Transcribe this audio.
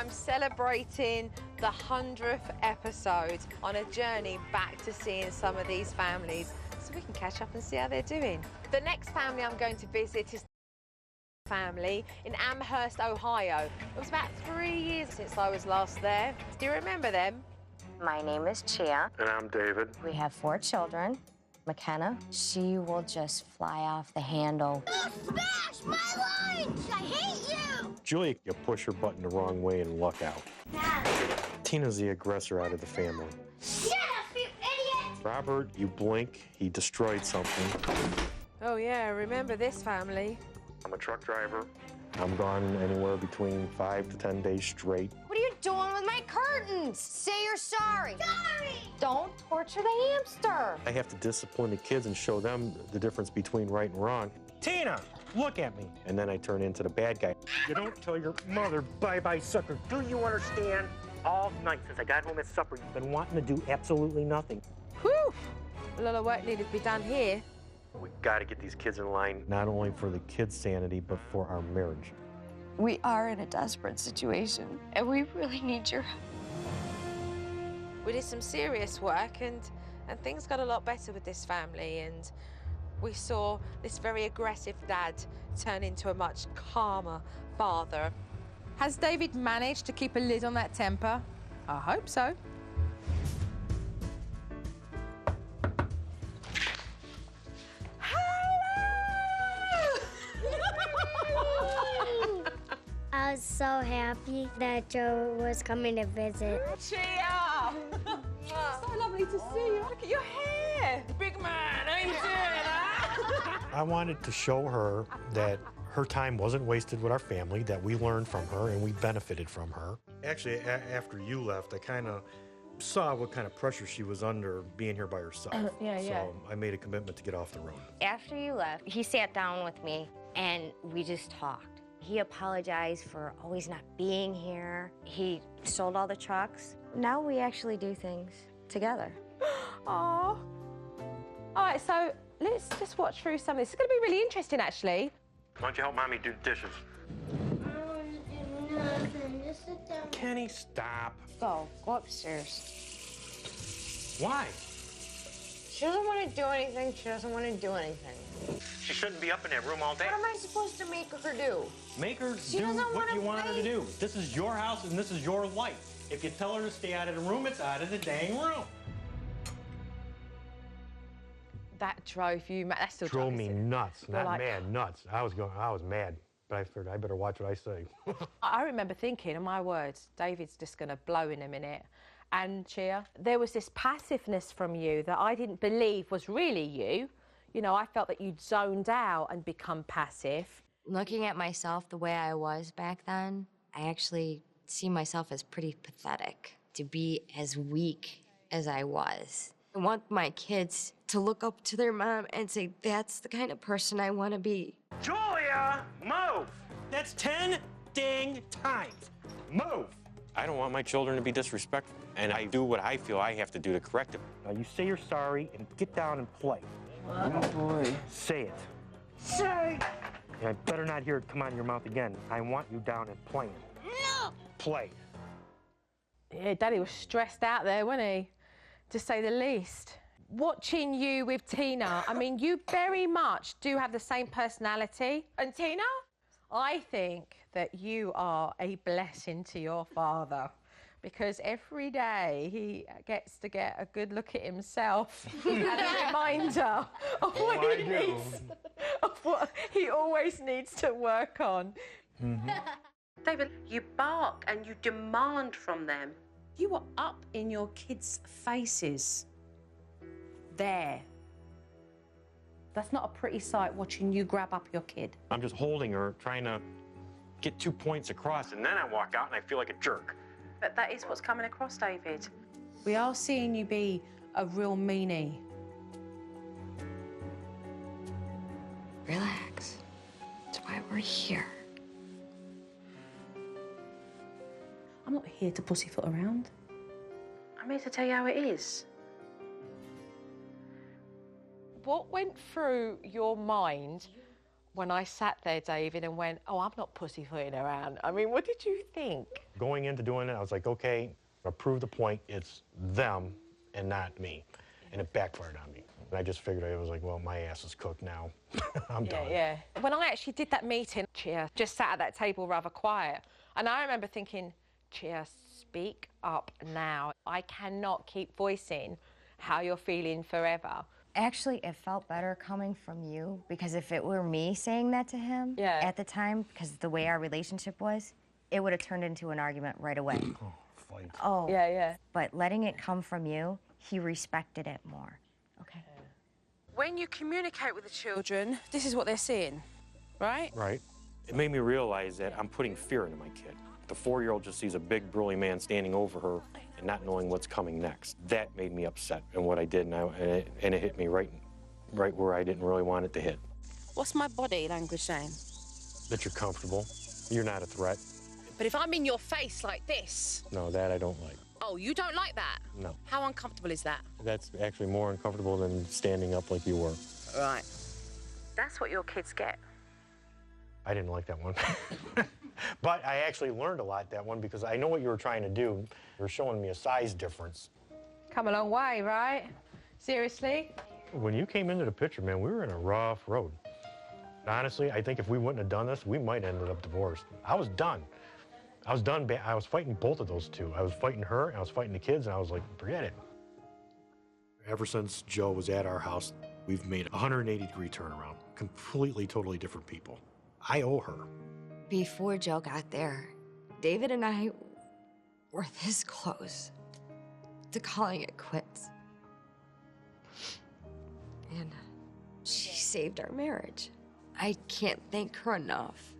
I'm celebrating the 100th episode on a journey back to seeing some of these families so we can catch up and see how they're doing. The next family I'm going to visit is family in Amherst, Ohio. It was about 3 years since I was last there. Do you remember them? My name is Chia. And I'm David. We have 4 children. McKenna, she will just fly off the handle. Oh, smash my lunch! I hate you! Julia, you push her button the wrong way and luck out. Dad. Tina's the aggressor out of the family. Shut up, you idiot! Robert, you blink, he destroyed something. Oh yeah, I remember this family. I'm a truck driver. I'm gone anywhere between 5 to 10 days straight. What are you doing with my curtains? Say you're sorry. Sorry! Don't torture the hamster. I have to discipline the kids and show them the difference between right and wrong. Tina, look at me. And then I turn into the bad guy. You don't tell your mother, bye-bye, sucker. Do you understand? All night since I got home at supper, you've been wanting to do absolutely nothing. Whew! A lot of work needed to be done here. We've got to get these kids in line, not only for the kids' sanity, but for our marriage. We are in a desperate situation, and we really need your help. We did some serious work and things got a lot better with this family, and we saw this very aggressive dad turn into a much calmer father. Has David managed to keep a lid on that temper? I hope so. I was so happy that Joe was coming to visit. Chia! So lovely to see you. Look at your hair. Big man, how you doing, huh? I wanted to show her that her time wasn't wasted with our family, that we learned from her and we benefited from her. Actually, after you left, I kind of saw what kind of pressure she was under being here by herself. So I made a commitment to get off the road. After you left, he sat down with me, and we just talked. He apologized for always not being here. He sold all the trucks. Now we actually do things together. Oh. All right, so let's just watch through some of this. It's going to be really interesting, actually. Why don't you help Mommy do the dishes? I don't want to do nothing. Just sit down. Kenny, stop. Go upstairs. Why? She doesn't want to do anything. She doesn't want to do anything. She shouldn't be up in that room all day. What am I supposed to make her do? Make her She do doesn't what wanna you want her to play. do. This is your house and this is your life. If you tell her to stay out of the room, it's out of the dang room. That drove you mad. That still Drove drives me you. nuts, You're not like- mad, nuts. I was mad, but I figured I better watch what I say. I remember thinking, oh my words, David's just going to blow in a minute. And Chia, there was this passiveness from you that I didn't believe was really you. You know, I felt that you'd zoned out and become passive. Looking at myself the way I was back then, I actually see myself as pretty pathetic to be as weak as I was. I want my kids to look up to their mom and say, that's the kind of person I want to be. Julia, move! That's 10 dang times. Move! I don't want my children to be disrespectful, and I do what I feel I have to do to correct them. Now you say you're sorry and get down and play. Oh, boy. Say it. Sorry. And I better not hear it come out of your mouth again. I want you down and playing. No. Play. Yeah, Daddy was stressed out there, wasn't he? To say the least. Watching you with Tina, I mean, you very much do have the same personality. And Tina, I think that you are a blessing to your father, because every day he gets to get a good look at himself and a reminder of what he needs, of what he always needs to work on. David, you bark and you demand from them. You were up in your kids' faces. There. That's not a pretty sight, watching you grab up your kid. I'm just holding her, trying to get 2 points across, and then I walk out and I feel like a jerk. But that is what's coming across, David. We are seeing you be a real meanie. Relax. That's why we're here. I'm not here to pussyfoot around. I'm here to tell you how it is. What went through your mind When I sat there, David, and went, oh, I'm not pussyfooting around. I mean, what did you think? Going into doing it, I was like, okay, I'll prove the point. It's them and not me. And it backfired on me. And I just figured, I was like, well, my ass is cooked now. I'm done. Yeah. When I actually did that meeting, Chia just sat at that table rather quiet. And I remember thinking, Chia, speak up now. I cannot keep voicing how you're feeling forever. Actually, it felt better coming from you, because if it were me saying that to him at the time, because the way our relationship was, it would have turned into an argument right away. Fight. Oh. Yeah. But letting it come from you, he respected it more. Okay. When you communicate with the children, this is what they're seeing, right? Right. It made me realize that I'm putting fear into my kid. The 4-year-old just sees a big, burly man standing over her and not knowing what's coming next. That made me upset in what I did, and it hit me right where I didn't really want it to hit. What's my body language saying? That you're comfortable. You're not a threat. But if I'm in your face like this... No, that I don't like. Oh, you don't like that? No. How uncomfortable is that? That's actually more uncomfortable than standing up like you were. Right. That's what your kids get. I didn't like that one. But I actually learned a lot that one, because I know what you were trying to do. You were showing me a size difference. Come a long way, right? Seriously? When you came into the picture, man, we were in a rough road. Honestly, I think if we wouldn't have done this, we might have ended up divorced. I was done. I was done. I was fighting both of those two. I was fighting her, and I was fighting the kids, and I was like, forget it. Ever since Joe was at our house, we've made a 180-degree turnaround. Completely, totally different people. I owe her. Before Joe got there, David and I were this close to calling it quits. And she saved our marriage. I can't thank her enough.